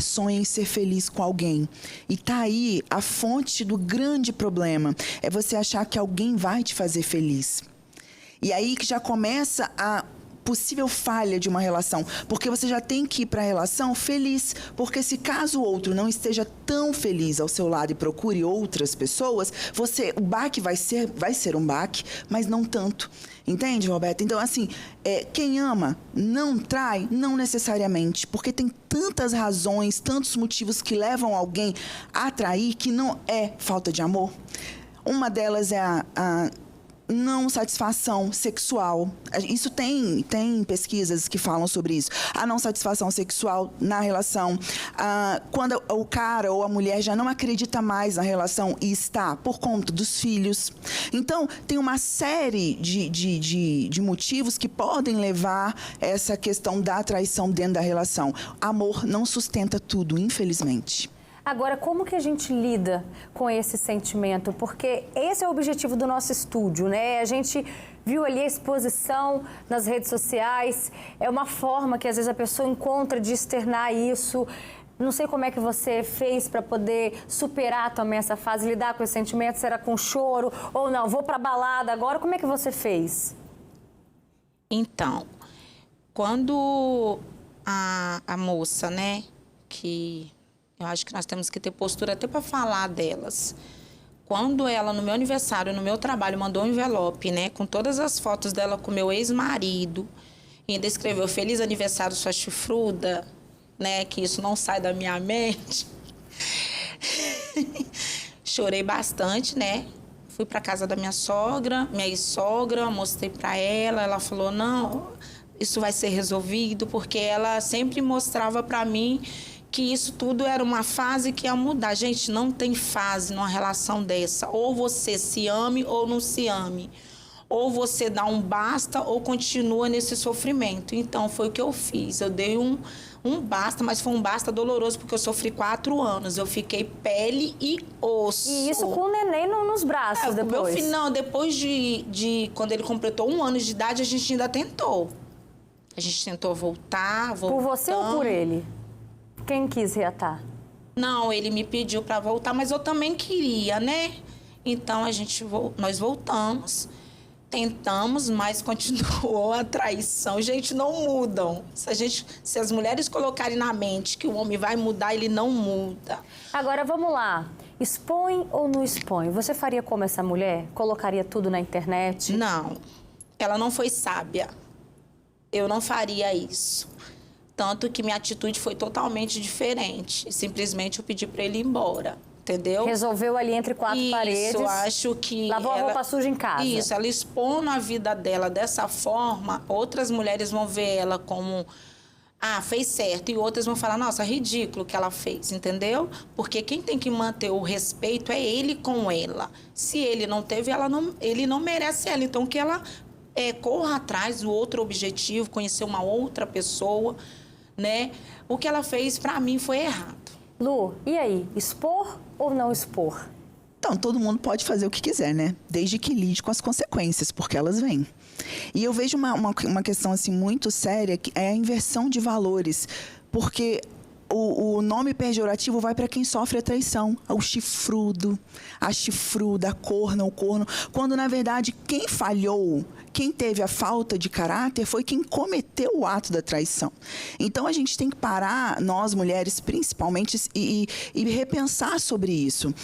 sonha em ser feliz com alguém. E tá aí a fonte do grande problema. É você achar que alguém vai te fazer feliz. E aí que já começa a possível falha de uma relação, porque você já tem que ir para a relação feliz, porque se caso o outro não esteja tão feliz ao seu lado e procure outras pessoas, o baque vai ser um baque, mas não tanto. Entende, Roberta? Então, assim, quem ama não trai, não necessariamente, porque tem tantas razões, tantos motivos que levam alguém a trair que não é falta de amor. Uma delas é a não satisfação sexual. Isso tem pesquisas que falam sobre isso. A não satisfação sexual na relação. Quando o cara ou a mulher já não acredita mais na relação e está por conta dos filhos. Então, tem uma série de motivos que podem levar essa questão da traição dentro da relação. Amor não sustenta tudo, infelizmente. Agora, como que a gente lida com esse sentimento? Porque esse é o objetivo do nosso estúdio, né? A gente viu ali a exposição nas redes sociais, é uma forma que às vezes a pessoa encontra de externar isso. Não sei como é que você fez para poder superar também essa fase, lidar com esse sentimento, será com choro ou não? Vou para balada agora, como é que você fez? Então, quando a moça, né, que... eu acho que nós temos que ter postura até para falar delas. Quando ela, no meu aniversário, no meu trabalho, mandou um envelope, né, com todas as fotos dela com meu ex-marido, e ainda escreveu Feliz Aniversário, sua chifruda, né, que isso não sai da minha mente. Chorei bastante, né? Fui para casa da minha sogra, minha ex-sogra, mostrei para ela, ela falou, não, isso vai ser resolvido, porque ela sempre mostrava para mim que isso tudo era uma fase que ia mudar. Gente, não tem fase numa relação dessa. Ou você se ame ou não se ame. Ou você dá um basta ou continua nesse sofrimento. Então, foi o que eu fiz. Eu dei um basta, mas foi um basta doloroso, porque eu sofri 4 anos. Eu fiquei pele e osso. E isso com o neném nos braços depois? Meu filho, não, depois quando ele completou 1 ano de idade, a gente ainda tentou. A gente tentou voltar. Por você ou por ele? Quem quis reatar? Não, ele me pediu para voltar, mas eu também queria, né? Então, nós voltamos, tentamos, mas continuou a traição. Gente, não mudam. Se as mulheres colocarem na mente que o homem vai mudar, ele não muda. Agora, vamos lá. Expõe ou não expõe? Você faria como essa mulher? Colocaria tudo na internet? Não. Ela não foi sábia. Eu não faria isso. Tanto que minha atitude foi totalmente diferente. Simplesmente eu pedi para ele ir embora, entendeu? Resolveu ali entre 4 paredes. Isso, acho que... Lavou a roupa suja em casa. Isso, ela expondo a vida dela dessa forma, outras mulheres vão ver ela como... fez certo. E outras vão falar, nossa, ridículo o que ela fez, entendeu? Porque quem tem que manter o respeito é ele com ela. Se ele não teve, ele não merece ela. Então, que ela corra atrás do outro objetivo, conhecer uma outra pessoa, né? O que ela fez, para mim, foi errado. Lu, e aí? Expor ou não expor? Então, todo mundo pode fazer o que quiser, né? Desde que lide com as consequências, porque elas vêm. E eu vejo uma questão, assim, muito séria, que é a inversão de valores. Porque o nome pejorativo vai para quem sofre a traição. O chifrudo, a chifruda, a corna, o corno. Quando, na verdade, quem falhou, quem teve a falta de caráter, foi quem cometeu o ato da traição. Então, a gente tem que parar, nós mulheres principalmente, e repensar sobre isso.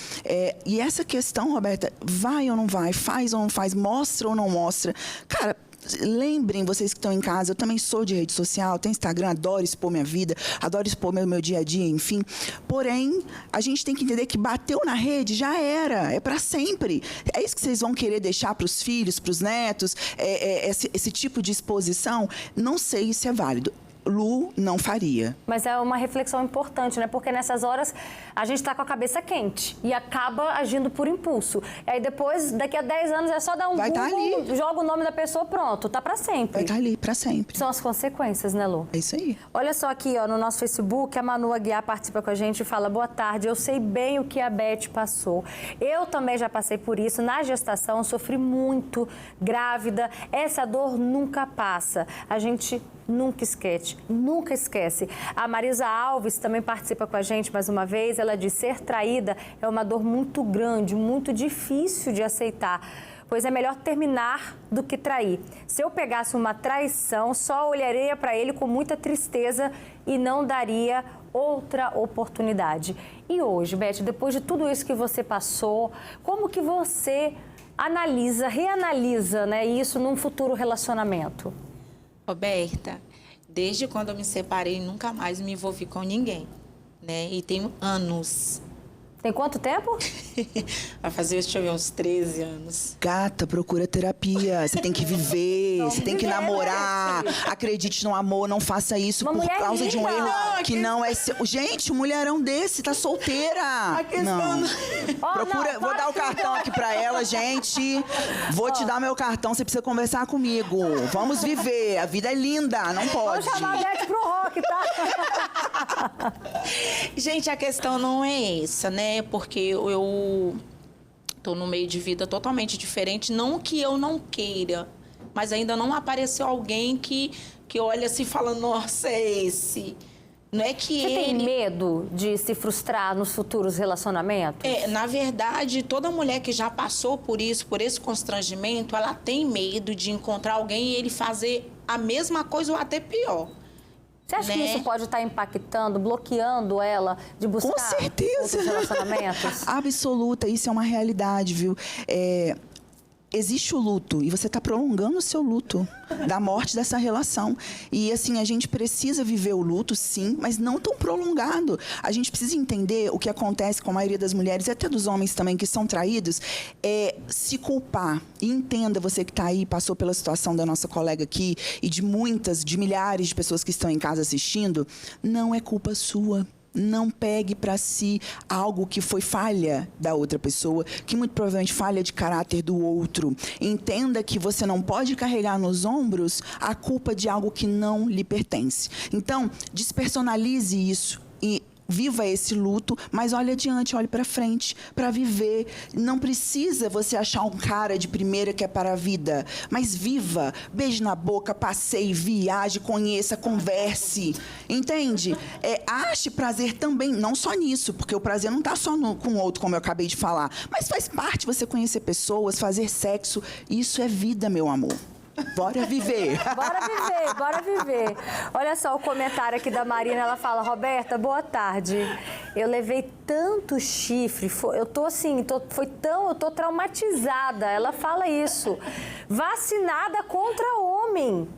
E essa questão, Roberta, vai ou não vai, faz ou não faz, mostra ou não mostra. Cara, lembrem, vocês que estão em casa, eu também sou de rede social, tenho Instagram, adoro expor minha vida, adoro expor meu dia a dia, enfim. Porém, a gente tem que entender que bateu na rede, já era, é para sempre. É isso que vocês vão querer deixar para os filhos, para os netos, esse tipo de exposição? Não sei se é válido. Lu não faria. Mas é uma reflexão importante, né? Porque nessas horas a gente tá com a cabeça quente e acaba agindo por impulso. E aí depois, daqui a 10 anos, é só dar um Google, joga o nome da pessoa, pronto, tá pra sempre. Vai estar ali pra sempre. São as consequências, né, Lu? É isso aí. Olha só aqui, ó, no nosso Facebook, a Manu Aguiar participa com a gente e fala: boa tarde, eu sei bem o que a Beth passou. Eu também já passei por isso. Na gestação, sofri muito, grávida. Essa dor nunca passa. A gente nunca esquece, nunca esquece. A Marisa Alves também participa com a gente mais uma vez. Ela diz: ser traída é uma dor muito grande, muito difícil de aceitar, pois é melhor terminar do que trair. Se eu pegasse uma traição, só olharia para ele com muita tristeza e não daria outra oportunidade. E hoje, Beth, depois de tudo isso que você passou, como que você analisa, reanalisa, né, isso num futuro relacionamento? Roberta, desde quando eu me separei, nunca mais me envolvi com ninguém, né? E tenho anos. Tem quanto tempo? Vai fazer, deixa eu ver, uns 13 anos. Gata, procura terapia. Você tem que viver, você tem que namorar. Acredite no amor, não faça isso Uma por mulher causa de um linda. erro que não é seu. Gente, um mulherão desse, tá solteira. Não. Procura, vou dar o cartão aqui pra ela, gente. Vou te dar meu cartão, você precisa conversar comigo. Vamos viver, a vida é linda, não pode. Vamos chamar a Beth pro rock, tá? Gente, a questão não é essa, né? Porque eu tô num meio de vida totalmente diferente. Não que eu não queira, mas ainda não apareceu alguém que olha assim e fala: nossa, é esse. Não é que Você ele... tem medo de se frustrar nos futuros relacionamentos? Na verdade, toda mulher que já passou por isso, por esse constrangimento, ela tem medo de encontrar alguém e ele fazer a mesma coisa ou até pior. Você acha que isso pode estar impactando, bloqueando ela de buscar Com certeza. outros relacionamentos? Absoluta, isso é uma realidade, viu? Existe o luto e você está prolongando o seu luto da morte dessa relação. E assim, a gente precisa viver o luto, sim, mas não tão prolongado. A gente precisa entender o que acontece com a maioria das mulheres e até dos homens também que são traídos, se culpar. E entenda, você que está aí, passou pela situação da nossa colega aqui e de milhares de pessoas que estão em casa assistindo, não é culpa sua. Não pegue para si algo que foi falha da outra pessoa, que muito provavelmente falha de caráter do outro. Entenda que você não pode carregar nos ombros a culpa de algo que não lhe pertence. Então, despersonalize isso e viva esse luto, mas olhe adiante, olhe para frente, para viver. Não precisa você achar um cara de primeira que é para a vida, mas viva, beije na boca, passeie, viaje, conheça, converse, entende? Ache prazer também, não só nisso, porque o prazer não está só com o outro, como eu acabei de falar, mas faz parte você conhecer pessoas, fazer sexo, isso é vida, meu amor. Bora viver. Bora viver, bora viver. Olha só o comentário aqui da Marina, ela fala: Roberta, boa tarde. Eu levei tanto chifre, eu tô assim, eu tô traumatizada. Ela fala isso. Vacinada contra homem,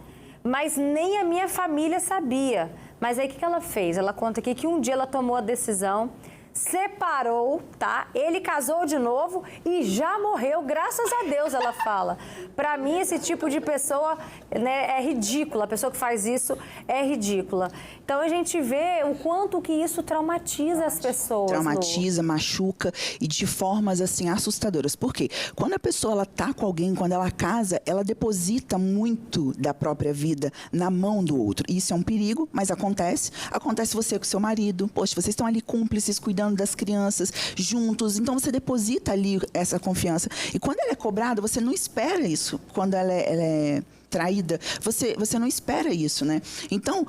mas nem a minha família sabia. Mas aí o que ela fez? Ela conta aqui que um dia ela tomou a decisão, separou, tá? Ele casou de novo e já morreu, graças a Deus, ela fala. Pra mim, esse tipo de pessoa, né, é ridícula. A pessoa que faz isso é ridícula. Então, a gente vê o quanto que isso traumatiza as pessoas. Traumatiza, machuca e de formas, assim, assustadoras. Por quê? Quando a pessoa, ela tá com alguém, quando ela casa, ela deposita muito da própria vida na mão do outro. Isso é um perigo, mas acontece. Acontece você com seu marido. Poxa, vocês estão ali cúmplices, cuidando das crianças, juntos. Então, você deposita ali essa confiança. E quando ela é cobrada, você não espera isso. Quando ela é traída, você não espera isso, né? Então,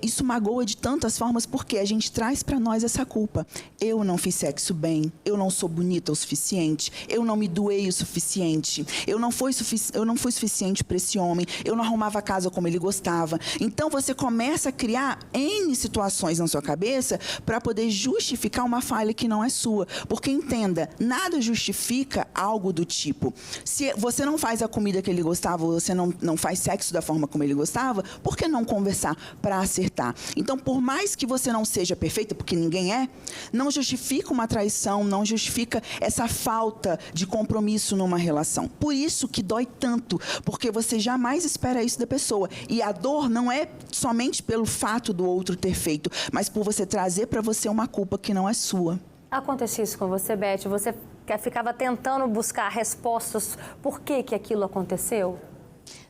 isso magoa de tantas formas, porque a gente traz para nós essa culpa. Eu não fiz sexo bem, eu não sou bonita o suficiente, eu não me doei o suficiente, eu não fui suficiente para esse homem, eu não arrumava a casa como ele gostava. Então, você começa a criar N situações na sua cabeça para poder justificar uma falha que não é sua. Porque, entenda, nada justifica algo do tipo. Se você não faz a comida que ele gostava, ou você não faz sexo da forma como ele gostava, por que não conversar para acertar? Então, por mais que você não seja perfeita, porque ninguém é, não justifica uma traição, não justifica essa falta de compromisso numa relação. Por isso que dói tanto, porque você jamais espera isso da pessoa. E a dor não é somente pelo fato do outro ter feito, mas por você trazer para você uma culpa que não é sua. Acontece isso com você, Beth? Você ficava tentando buscar respostas por que aquilo aconteceu?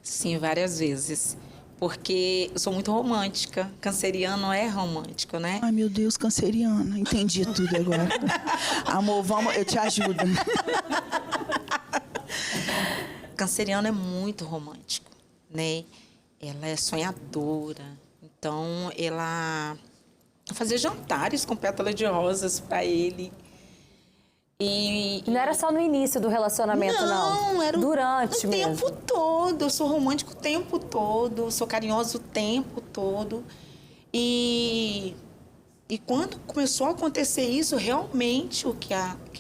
Sim, várias vezes. Porque eu sou muito romântica. Canceriano é romântico, né? Ai, meu Deus, canceriana. Entendi tudo agora. Amor, vamos, eu te ajudo. Canceriano é muito romântico, né? ela é sonhadora. Então, ela fazia jantares com pétala de rosas para ele. E não era só no início do relacionamento, não? Não, era durante o mesmo. tempo todo. Eu sou romântico o tempo todo, sou carinhosa o tempo todo. E quando começou a acontecer isso, realmente, o que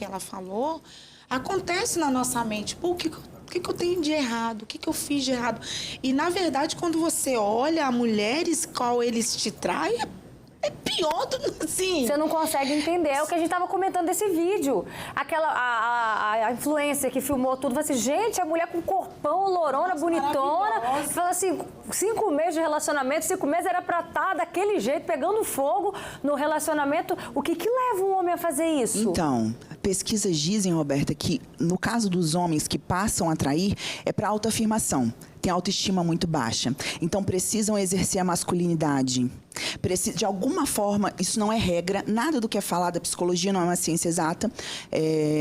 ela falou, acontece na nossa mente. Pô, o que eu tenho de errado? O que eu fiz de errado? E, na verdade, quando você olha mulheres, qual eles te traem, é pior do que assim. Você não consegue entender. É o que a gente estava comentando desse vídeo. A influencer que filmou tudo, falou assim, gente, a mulher com corpão, lourona, bonitona. Fala assim, 5 meses de relacionamento, 5 meses era pra estar daquele jeito, pegando fogo no relacionamento. O que leva um homem a fazer isso? Então, pesquisas dizem, Roberta, que no caso dos homens que passam a trair, é para autoafirmação. Tem autoestima muito baixa. Então, precisam exercer a masculinidade. De alguma forma, isso não é regra, nada do que é falado da psicologia não é uma ciência exata,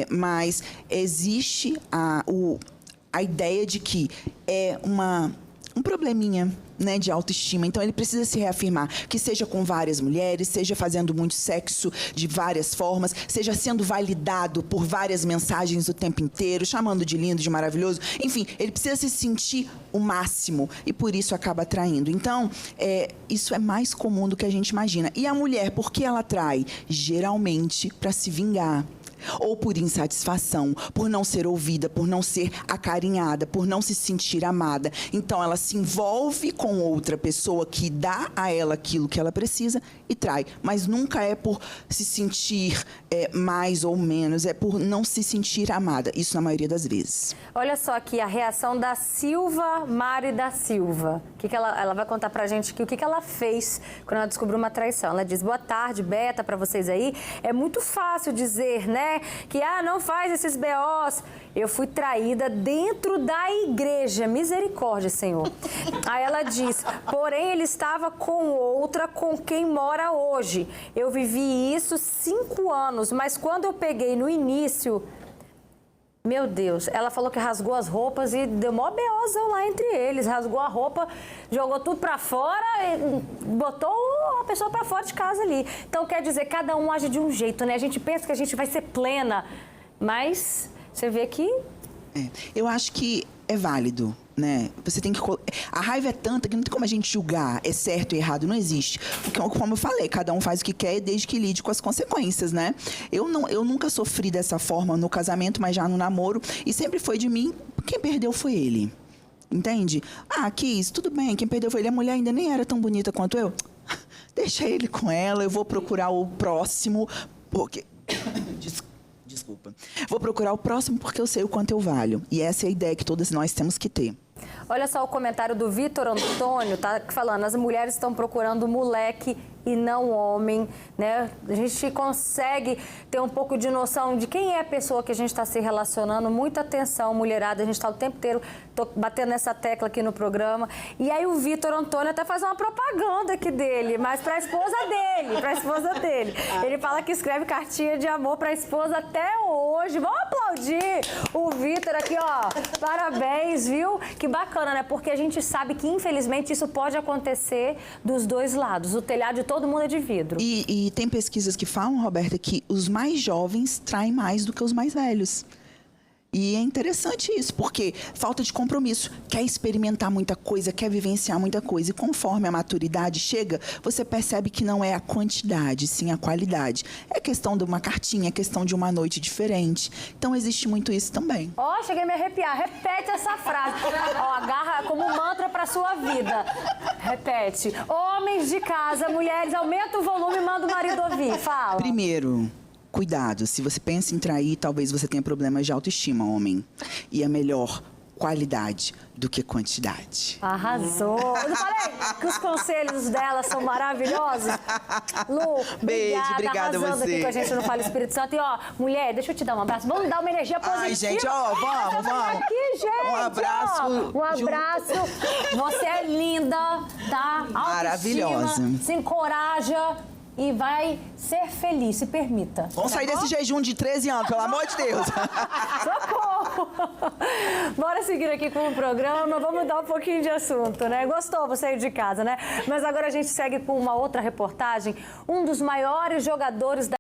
mas existe a ideia de que é um probleminha, né, de autoestima. Então, ele precisa se reafirmar, que seja com várias mulheres, seja fazendo muito sexo de várias formas, seja sendo validado por várias mensagens o tempo inteiro, chamando de lindo, de maravilhoso. Enfim, ele precisa se sentir o máximo e por isso acaba atraindo. Então, isso é mais comum do que a gente imagina. E a mulher, por que ela atrai? Geralmente para se vingar. Ou por insatisfação, por não ser ouvida, por não ser acarinhada, por não se sentir amada. Então, ela se envolve com outra pessoa que dá a ela aquilo que ela precisa e trai. Mas nunca é por se sentir mais ou menos, é por não se sentir amada. Isso na maioria das vezes. Olha só aqui a reação da Silva Mari da Silva. Que ela vai contar pra gente aqui o que ela fez quando ela descobriu uma traição. Ela diz, boa tarde, Beta, pra vocês aí. É muito fácil dizer, né? Que, não faz esses BOs. Eu fui traída dentro da igreja. Misericórdia, Senhor. Aí ela diz, porém, ele estava com outra com quem mora hoje. Eu vivi isso 5 anos, mas quando eu peguei no início... Meu Deus, ela falou que rasgou as roupas e deu mó beozão lá entre eles. Rasgou a roupa, jogou tudo pra fora e botou a pessoa pra fora de casa ali. Então, quer dizer, cada um age de um jeito, né? A gente pensa que a gente vai ser plena, mas você vê que... Eu acho que é válido, né? Você tem que... A raiva é tanta que não tem como a gente julgar é certo e errado, não existe. Porque, como eu falei, cada um faz o que quer desde que lide com as consequências, né? Eu nunca sofri dessa forma no casamento, mas já no namoro. E sempre foi de mim, quem perdeu foi ele. Entende? Kiss, tudo bem, quem perdeu foi ele. A mulher ainda nem era tão bonita quanto eu. Deixa ele com ela, eu vou procurar o próximo, porque... Desculpa. Vou procurar o próximo porque eu sei o quanto eu valho. E essa é a ideia que todas nós temos que ter. Olha só o comentário do Vitor Antônio, tá falando, as mulheres estão procurando moleque e não homem, né? A gente consegue ter um pouco de noção de quem é a pessoa que a gente está se relacionando. Muita atenção, mulherada, a gente está o tempo inteiro batendo nessa tecla aqui no programa. E aí o Vitor Antônio até faz uma propaganda aqui dele, mas para a esposa dele, Ele fala que escreve cartinha de amor para a esposa até hoje. Vamos aplaudir o Vitor aqui, ó. Parabéns, viu? Que bacana, né? Porque a gente sabe que, infelizmente, isso pode acontecer dos dois lados. O telhado de todo mundo é de vidro. E tem pesquisas que falam, Roberta, que os mais jovens traem mais do que os mais velhos. E é interessante isso, porque falta de compromisso. Quer experimentar muita coisa, quer vivenciar muita coisa. E conforme a maturidade chega, você percebe que não é a quantidade, sim a qualidade. É questão de uma cartinha, é questão de uma noite diferente. Então, existe muito isso também. Cheguei a me arrepiar. Repete essa frase. Agarra como mantra para sua vida. Repete. Homens de casa, mulheres, aumenta o volume e manda o marido ouvir. Fala. Primeiro... Cuidado, se você pensa em trair, talvez você tenha problemas de autoestima, homem. E é melhor qualidade do que quantidade. Arrasou! Eu não falei que os conselhos dela são maravilhosos? Lu, obrigada arrasando a você. Aqui com a gente no Fala Espírito Santo. E mulher, deixa eu te dar um abraço. Vamos dar uma energia positiva. Ai, gente, vamos. Aqui, gente. Um abraço. Um abraço. Você é linda, tá? Autoestima, maravilhosa. se encoraja. e vai ser feliz, se permita. Vamos sair desse jejum de 13 anos, pelo amor de Deus. Socorro! Bora seguir aqui com o programa, vamos mudar um pouquinho de assunto, né? Gostou você ir de casa, né? Mas agora a gente segue com uma outra reportagem. Um dos maiores jogadores da